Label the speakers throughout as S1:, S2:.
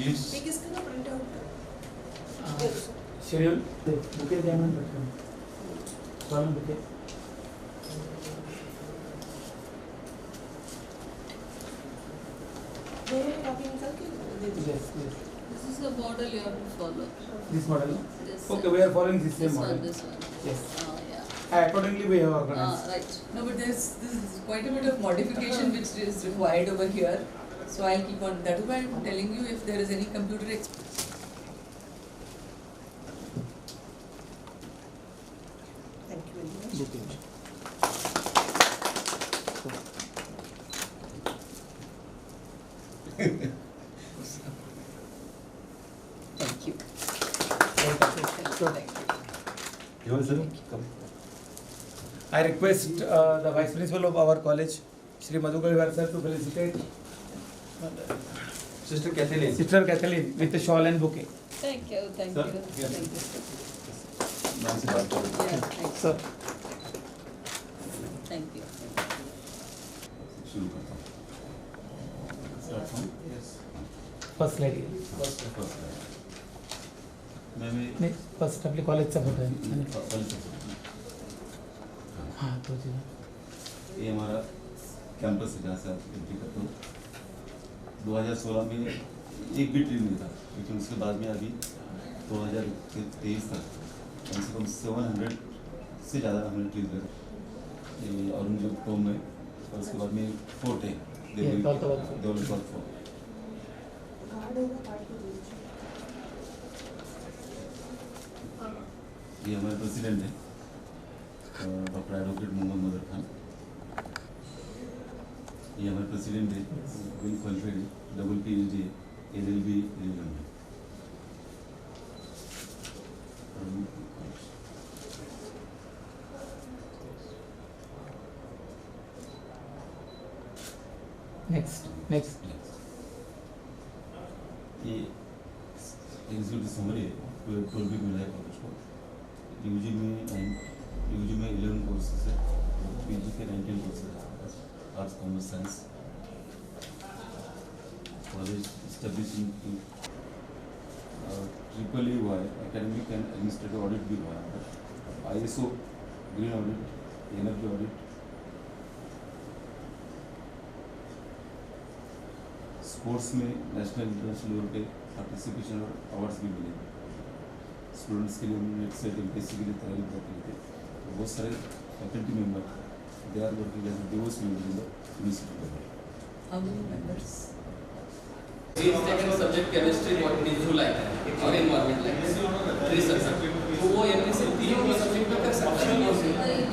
S1: English
S2: एक इसका ना प्रिंट आउट
S3: शेड्यूल बुके ध्यान रखना कॉलम बुके
S2: दोनों कॉपी निकाल के दे दीजिए।
S3: yes yes
S4: This is the model you have to follow.
S3: this model
S4: This
S3: okay we are following this same model
S4: This one.
S3: yes
S4: Yeah.
S3: accordingly we have organized
S4: Right.
S5: No, but this is quite a bit of modification which is required over here. So I'll keep on. That is why I'm telling you if there is any computer
S2: Thank you very much.
S3: Bouquet
S5: Thank you.
S1: you sir
S3: I request the Vice Principal of our college, Shri Madhukar Vivar sir, to felicitate
S1: sister Kathleen
S3: Sister Kathleen with a shawl and bouquet.
S4: Thank you. Thank
S1: Sir,
S4: you.
S1: yes.
S4: Thank you.
S1: नाम से बात करो
S4: Yeah. Thank
S3: Sir,
S4: you. Thank you.
S1: शुरू करता हूँ yes
S3: first lady.
S1: मैं
S3: नाही first आपल्या कॉलेजचा फोटो आहे हाँ तो जी
S1: ये हमारा कैंपस है जहाँ से आप एंट्री करते हो 2016 में एक भी ट्रेन नहीं था लेकिन उसके बाद में अभी 2023 तक कम से कम 700 से ज़्यादा हमने ट्रेन करे ये औरंगजेब टोम में और उसके बाद में फोर्ट है
S3: Daulatabad fort.
S1: Daulatabad fort
S2: card होगा कार्ड को दे दीजिए।
S1: ये हमारे प्रेसिडेंट है डॉक्टर एडवोकेट मोहम्मद मदर खान ये हमारे प्रेसिडेंट है वेल क्वालिफाइड है डबल PhD LLB LLM है
S3: नेक्स्ट
S1: ये एग्जीक्यूटिव समरी है 12 वीक मिला है कॉलेज को यूजी में 11 कोर्सेज है PG के 19 कोर्सेज है arts commerce science college establishing triple हुआ है एकेडमिक एंड एडमिनिस्ट्रेटिव ऑडिट भी हुआ है ISO green audit energy audit sports में नेशनल इंटरनेशनल लेवल पे पार्टिसिपेशन और अवार्ड्स भी मिले स्टूडेंट्स के लिए नेट सेट MPSC के लिए तैयारी करते थे तो बहुत सारे faculty member they are working as divorce member in the university
S5: How many members?
S6: He's taken subject chemistry, what needs to like or environment like 3 subject. तो वो एमए से 3 सब्जेक्ट पे कर सकता है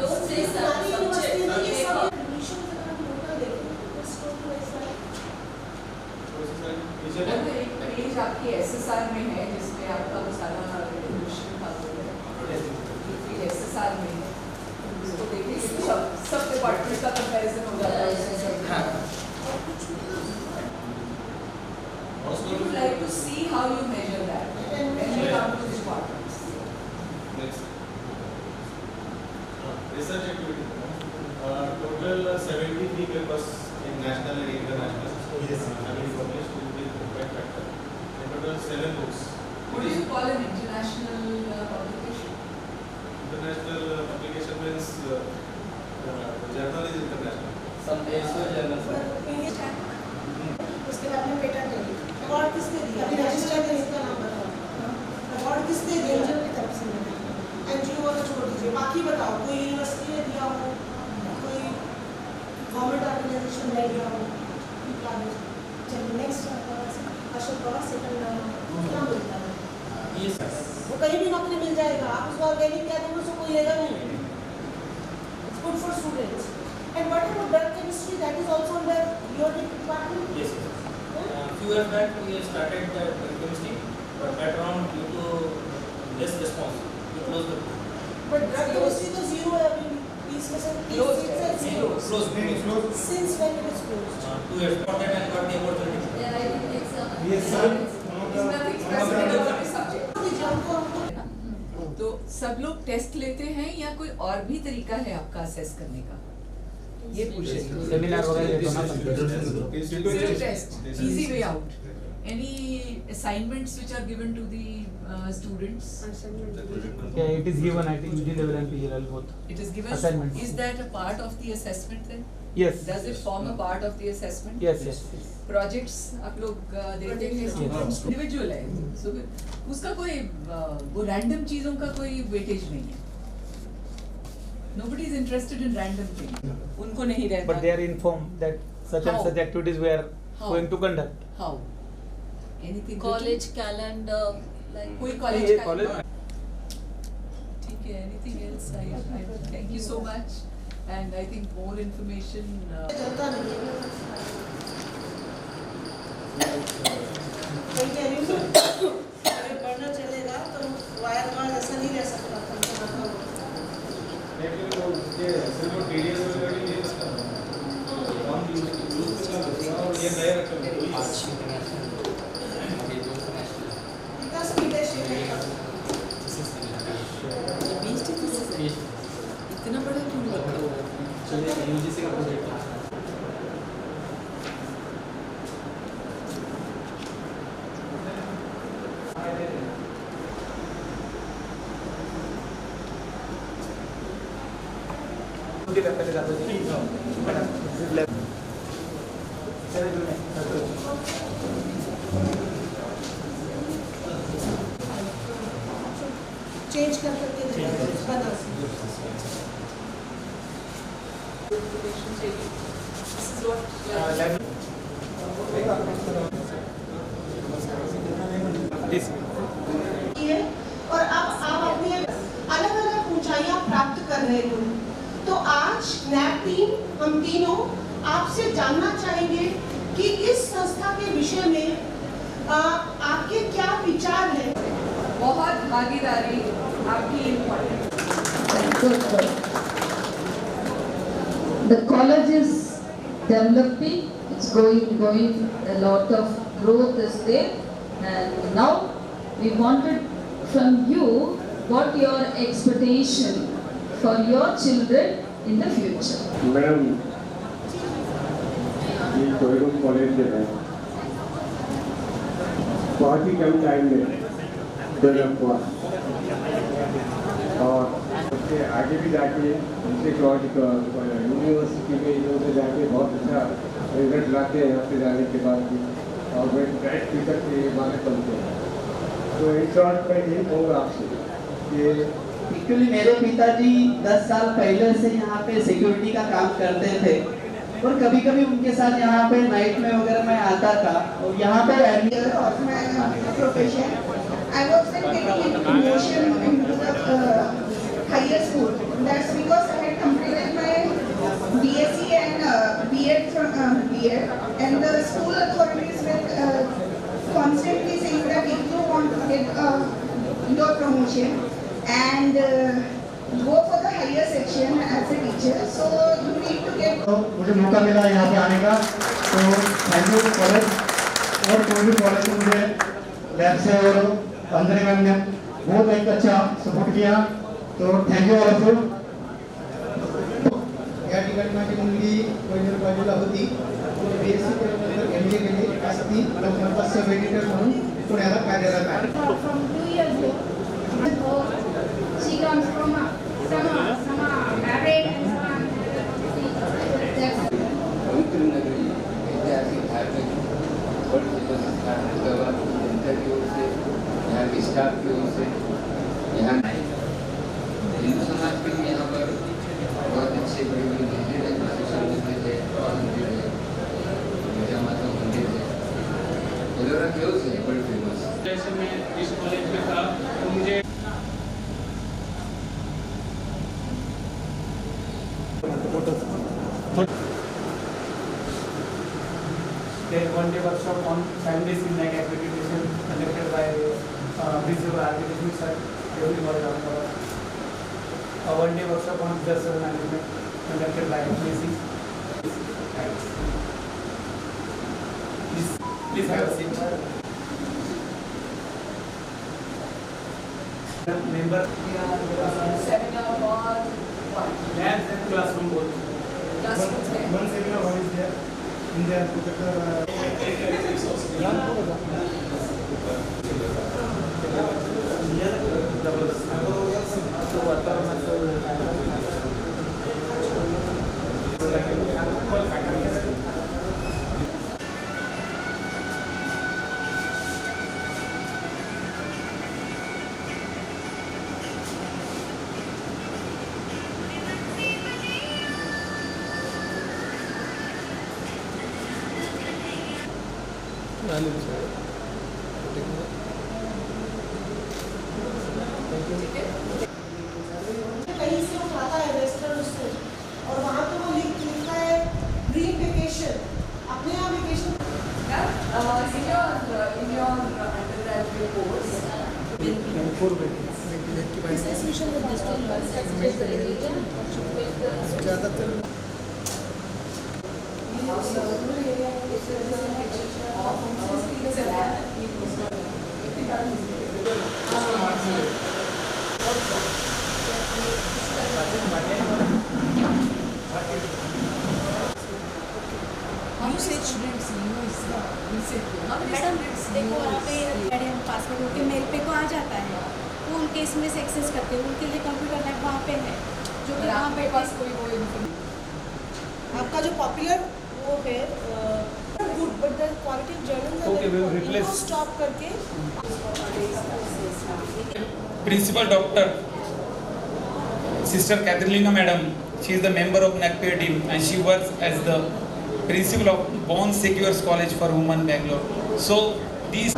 S4: Don't say
S2: सारी यूनिवर्सिटी में ये सब
S4: subject.
S2: एडमिशन का नोटा देखो उसको तो ऐसा
S5: एक पेज आपकी SSR में है जिसमें आपका वो सारा एडमिशन का वो है SSR में है उसको देखिए सब डिपार्टमेंट का कंपैरिजन हो जाता है उसमें
S6: हाँ
S5: We would like to see how you measure that when we come to departments.
S7: Research activity. Total 73 papers in national and international have been published in the impact factor. In total 7 books.
S5: What do you call an international publication?
S7: International publication means the journal is international.
S6: some days for journal for
S2: उसके बाद में patent ले लिया award किसने दिया अभी register में इसका नाम बताओ अवार्ड किसने दिया एनजीओ की तरफ से एनजीओ वाला छोड़ दीजिए बाकी बताओ कोई यूनिवर्सिटी ने दिया हो कोई गवर्नमेंट ऑर्गेनाइजेशन ने दिया हो चलिए नेक्स्ट अशोक पवार सेकंड क्या मिलता है
S6: yes
S2: वो कहीं भी नौकरी मिल जाएगा आप उसको ऑर्गेनिक क्या देंगे उसको कोई लेगा नहीं it's good for students and what about drug chemistry that is also under your department
S6: yes few years back we started the chemistry but later on due to less response we closed the
S2: but drug chemistry तो zero है अभी बीस में से
S5: Closed है,
S2: zero
S6: closed
S2: since when it is closed
S6: 2 years for that I got the opportunity
S4: Yeah, I think exam.
S3: Yes, sir.
S5: It's nothing specific about the subject.
S2: हमको
S5: तो सब लोग टेस्ट लेते हैं या कोई और भी तरीका है आपका असेस करने का ये पूछ रही हूँ
S3: सेमिनार वगैरह देते हो ना
S5: test easy way out Any assignments which are given to the students?
S3: Yeah, it is given at UG level and PG level both.
S5: It is given.
S3: Assignments.
S5: Is that a part of the assessment then?
S3: Yes.
S5: Does it form a part of the assessment?
S3: Yes, yes.
S5: Projects आप लोग देते हैं students individual है, so उसका कोई वो random चीजों का कोई weightage नहीं है. Nobody is interested in random things. उनको नहीं रहता.
S3: But they are informed that such and
S5: How?
S3: such activities we are
S5: How?
S3: going to conduct.
S5: How? Anything?
S4: College calendar, like
S5: कोई college
S3: ये
S5: का
S3: college-
S5: ठीक है. Anything else? I thank you so much, and I think more information.
S2: चलता नहीं है ना। मैं कह रही हूँ अगर पढ़ना चलेगा तो वायर वायर ऐसा नहीं रह सकता था।
S7: लेकिन वो उसके सिर्फ वो TDS वगैरह नहीं है इसका। हम यूज का और ये नए रखे हुए हैं।
S2: 10 मीटर शेयर
S5: इतना बड़ा क्यों रखा हुआ है?
S6: चलिए यूजीसी का प्रोजेक्ट है।
S3: पहले जाते थे।
S2: चेंज कर करके बना
S5: Information चाहिए. This is what.
S3: This.
S2: है और अब आप अपनी अलग अलग ऊंचाइयां प्राप्त कर रहे हो। तो आज नैप टीम हम तीनों आपसे जानना चाहेंगे कि इस संस्था के विषय में आपके क्या विचार हैं।
S5: बहुत भागीदारी आपकी important.
S8: The college is developing, it's going, a lot of growth is there, and now we wanted from you what your expectation for your children in the future.
S9: Madam ये कोयगुम कॉलेज जो है बहुत ही कम टाइम में develop हुआ और उसके आगे भी जाके उनसे यूनिवर्सिटी में इधर से जाके बहुत अच्छा रिजल्ट लाते हैं यहाँ से जाने के बाद भी और वे ब्राइट फ्यूचर के माने बनते हैं। तो इन शॉर्ट मैं यही कहूँगा आपसे कि
S10: एक्चुअली मेरे पिताजी 10 साल पहले से यहाँ पे सिक्योरिटी का काम करते थे और कभी कभी उनके साथ यहाँ पे नाइट में वगैरह मैं आता था और यहाँ पे
S2: of my profession, I wasn't getting any promotion into the higher school. That's because I had completed my BSc and B.Ed from B.Ed, and the school authorities were constantly saying that if you want to get your promotion and go for the higher section as a teacher, so you need to get.
S9: तो मुझे मौका मिला यहाँ पे आने का तो thank you college और कोई भी कॉलेज ने मुझे लैब से और अंदर मैम ने बहुत एक अच्छा सपोर्ट किया तो thank you all of you.
S10: या ठिकाणी माझी मुलगी कोयनेर कॉलेजला होती BSc केल्यानंतर MBA केली आज ती कॅम्पस सब एडिटर म्हणून पुण्याला कार्यरत आहे.
S11: From 2 years ago, she comes from some married and some
S12: पवित्र नगरी ऐतिहासिक धार्मिक और संस्थान गवाह जनता की ओर से यहाँ के स्टाफ की ओर से यहाँ हिंदू समाज के लिए यहाँ पर बहुत अच्छे बड़े बड़े मंदिर है माता मंदिर है और मंदिर है गंगा माता मंदिर है एलोरा केव्स है बड़ी फेमस।
S6: जैसे मैं इस कॉलेज में था तो मुझे
S3: Then one day workshop on family like accreditation conducted by Principal Architect Sir Every a one day workshop on disaster management conducted by PSC. Please have a seat. Member
S5: Seminar or what?
S3: labs and classroom both.
S5: Classrooms है.
S10: One seminar one is there in their projector
S2: कहीं से उठाता है western उससे और वहाँ तो वो लिखता है ड्रीम वेकेशन, अपने यहाँ vacation.
S5: In your undergraduate course,
S11: देखो वहाँ पे पासवर्ड उनके मेल पे को आ जाता है, वो उनके इसमें से एक्सेस करते हैं, उनके लिए कंप्यूटर लैब वहाँ पे है जो कि वहाँ पे पास कोई वो
S2: आपका जो पॉपुलर वो है good but the quality journal stop करके
S13: Principal Doctor Sister Catherine Madam, she is the member of NACPA team and she works as the principal of Born Secures College for Women, Bangalore. So these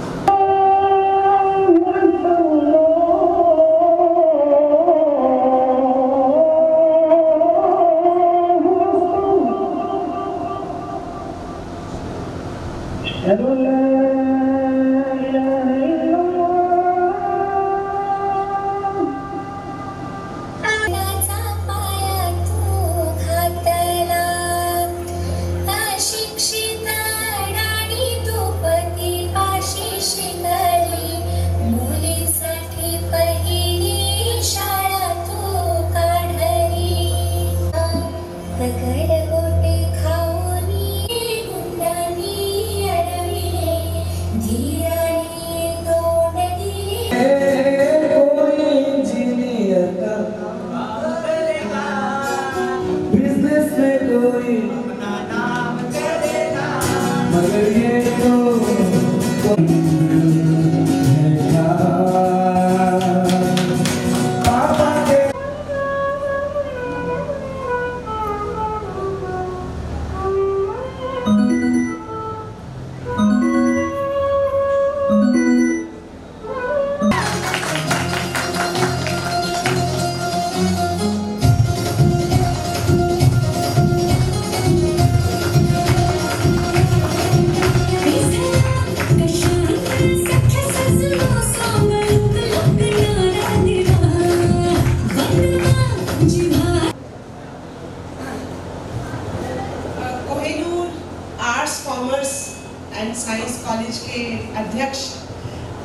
S2: and science college के अध्यक्ष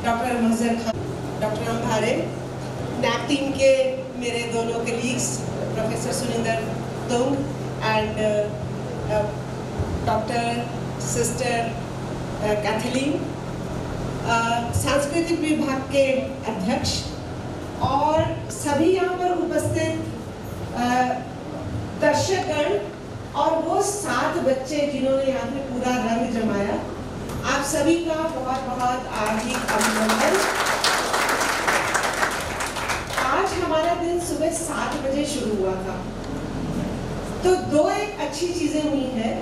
S2: doctor Mazhar Khan, doctor Ambhare, NAAC team के मेरे दोनों colleagues professor Sunindar Tung and doctor sister Kathleen, सांस्कृतिक विभाग के अध्यक्ष और सभी यहाँ पर उपस्थित दर्शकगण और वो 7 बच्चे जिन्होंने यहाँ पे पूरा रंग जमाया, आप सभी का बहुत बहुत हार्दिक अभिनंदन। आज हमारा दिन सुबह 7 बजे शुरू हुआ था, तो 2 एक अच्छी चीजें हुई हैं।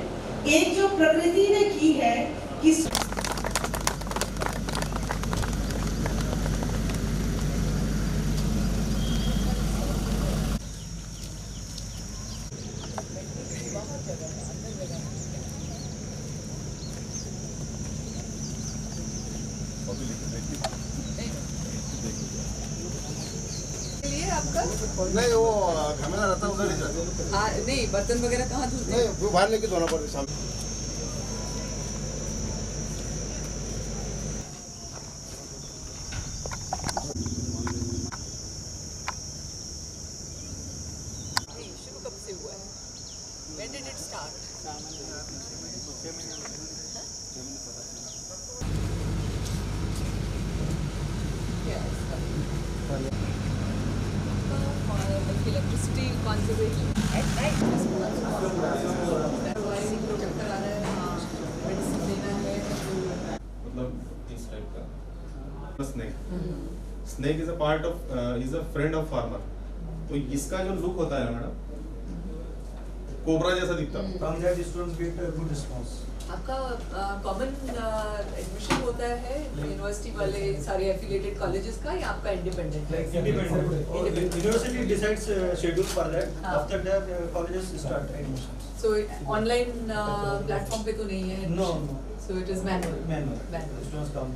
S2: एक जो प्रकृति ने की है कि
S7: नहीं वो कैमरा रहता उधर ही जाते।
S5: नहीं बर्तन वगैरह कहाँ धुलते हैं?
S7: नहीं वो बाहर लेके धोना पड़ता सामने।
S5: शुरू कब से हुआ है? When did it start? Electricity conservation चक्कर आ रहा है, मेडिसिन देना है,
S7: मतलब इस टाइप का snake is a part of is a friend of farmer. तो इसका जो लुक होता है मैडम कोबरा जैसा दिखता है।
S3: From that students get a good response.
S5: आपका कॉमन एडमिशन होता है यूनिवर्सिटी वाले सारे एफिलिएटेड कॉलेजेस का, या आपका इंडिपेंडेंट है?
S3: Independent. University decides schedule for that.
S5: हाँ.
S3: After that, colleges start admissions.
S5: So online platform पे तो नहीं है?
S3: No.
S5: So it is manual.
S3: Manual. Students come.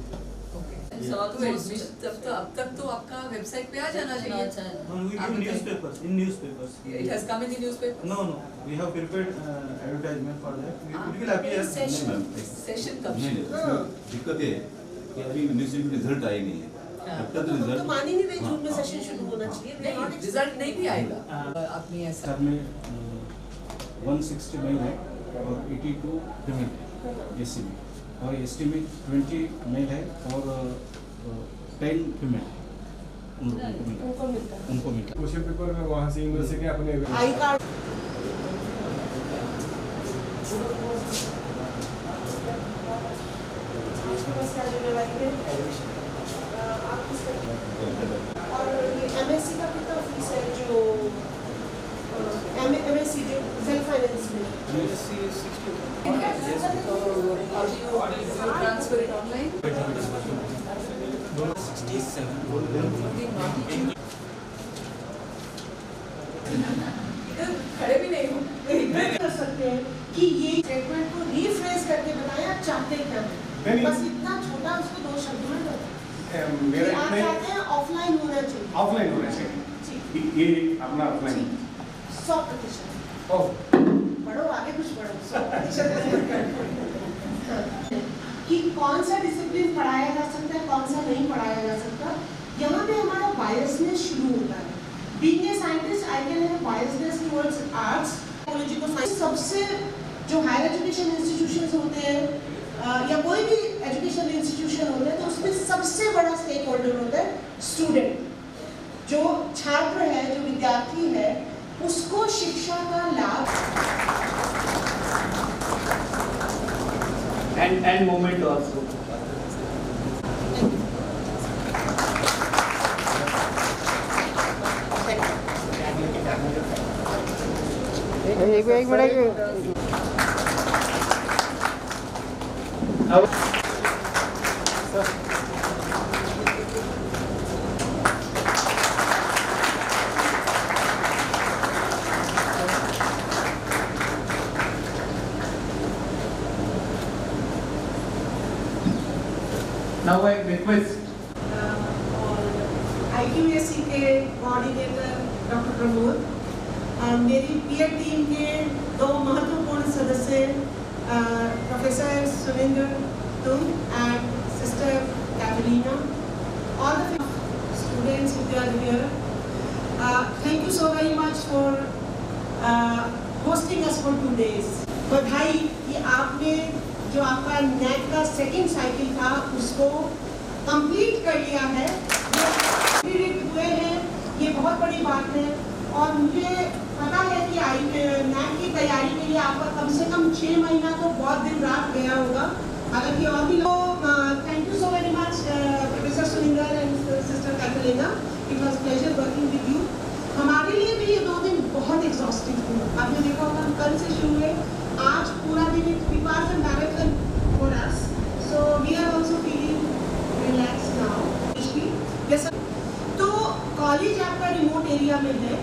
S5: So तो एडमिशन अब तक तो आपका वेबसाइट पे आ जाना चाहिए।
S3: No, we give newspapers. In newspapers.
S5: It has come in the newspaper?
S3: No. We have prepared advertisement for that. It will appear.
S5: Session कब?
S1: नहीं, उसमें दिक्कत ये है कि अभी यूनिवर्सिटी रिजल्ट आई नहीं है। जब तक
S2: तो
S1: रिजल्ट
S2: मान ही नहीं रहे जून में सेशन शुरू होना चाहिए।
S5: नहीं, रिजल्ट नहीं भी आएगा। आपने ऐसा
S14: में 160 मेल है और 82 फीमेल है एससी में, और एसटी में 20 मेल है और 10 फीमेल है। उनको मिलता है।
S9: क्वेश्चन पेपर में वहाँ से यूनिवर्सिटी अपने
S2: आई कार्ड और ये एमएससी का कितना फीस है जो एमएससी जो सेल्फ फाइनेंस में?
S5: Transfer it online?
S14: 67
S5: खड़े भी नहीं हो
S2: कर सकते हैं कि ये स्टेटमेंट को रीफ्रेज करके बताएं आप चाहते क्या हैं। बस इतना छोटा उसको 2 शब्दों में बताएं। आप चाहते हैं ऑफलाइन होना चाहिए।
S9: ऑफलाइन होना चाहिए। ये अपना ऑफलाइन
S2: 100%। बढ़ो आगे कुछ बढ़ो 100% कि कौन सा डिसिप्लिन पढ़ाया जा सकता है, कौन सा नहीं पढ़ाया जा सकता। यहाँ पे हमारा बायसनेस शुरू होता है। Being a scientist, I can have biasness towards arts, technology को साइंस सबसे जो हायर एजुकेशन इंस्टीट्यूशंस होते हैं या कोई भी एजुकेशन इंस्टीट्यूशन होते हैं तो उसमें सबसे बड़ा स्टेक होल्डर होता है स्टूडेंट। जो छात्र है, जो विद्यार्थी है, उसको शिक्षा का लाभ
S3: and moment also.
S15: एक minute
S3: Now I request
S2: IQAC के कोऑर्डिनेटर डॉक्टर प्रमोद, मेरी पीएड टीम के 2 महत्वपूर्ण सदस्य प्रोफेसर सुरेंद्र तुम and sister Katrina, all the students who are here, thank you so very much for hosting us for 2 days. बधाई कि आपने जो आपका नेट का सेकंड साइकिल था उसको कंप्लीट कर लिया है, हुए हैं, ये बहुत बड़ी बात है। और मुझे पता है कि नेट की तैयारी के लिए आपका कम से कम 6 महीना तो बहुत दिन रात गया होगा। हालांकि और भी लोग thank you so very much professor Sunindar and sister Katrina, it was pleasure working with you. हमारे लिए भी ये 2 दिन बहुत एग्जॉस्टिंग थे। आपने देखा होगा हम कल से शुरू हुए, आज पूरा दिन it was a marathon for us, so we are also feeling relax now. तो कॉलेज आपका रिमोट एरिया में है,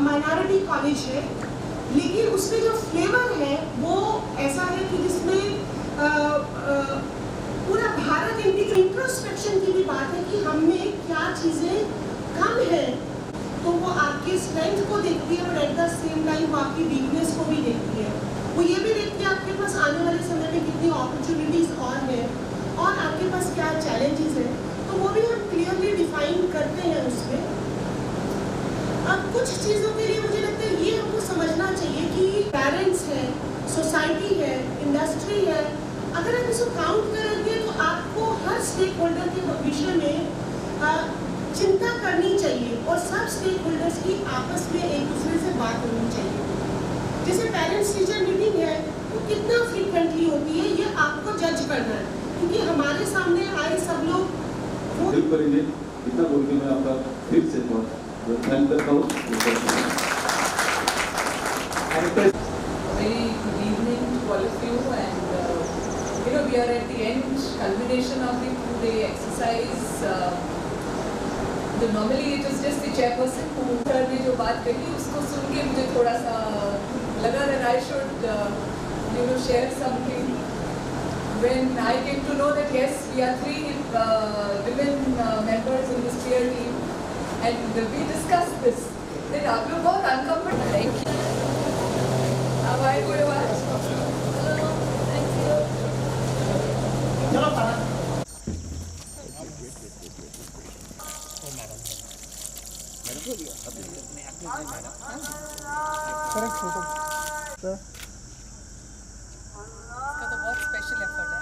S2: माइनॉरिटी कॉलेज है, लेकिन उसमें जो फ्लेवर है वो ऐसा है कि जिसमें पूरा भारत इंट्रोस्पेक्शन की भी बात है कि हमें क्या चीज़ें कम है, तो वो आपकी स्ट्रेंथ को देखती है और एट द सेम टाइम वो आपकी वीकनेस को भी देखती है। वो ये भी देखती है आपके पास आने वाले समय में कितनी अपॉर्चुनिटीज़ और है और आपके पास क्या चैलेंजेस है, तो वो भी हम क्लियरली डिफाइन करते हैं उसमें। अब कुछ चीज़ों के लिए मुझे लगता है ये हमको समझना चाहिए कि पेरेंट्स है, सोसाइटी है, इंडस्ट्री है, अगर आप इसको काउंट करेंगे तो आपको हर स्टेक होल्डर के विषय में चिंता करनी चाहिए और सब स्टेक होल्डर्स की आपस में एक दूसरे से बात होनी चाहिए। जैसे पेरेंट्स टीचर मीटिंग है वो कितना फ्रीक्वेंटली होती है ये आपको जज करना है, क्योंकि हमारे सामने आए सब लोग
S1: हेल्प करेंगे। इतना बोल के मैं आपका फिर से बहुत थैंक करता हूँ।
S5: Very good evening to all of you, and we are at the end, culmination of the 2-day exercise. Normally it was just the chairperson who sir ने जो बात कही उसको सुन के मुझे थोड़ा सा लगा that I should share something. When I came to know that yes, we are 3 women members in this peer team, and we discussed this, then आप लोग बहुत uncomfortable है। अब आए कोई बात? Thank you. चलो पारा। इसका तो बहुत स्पेशल एफर्ट है।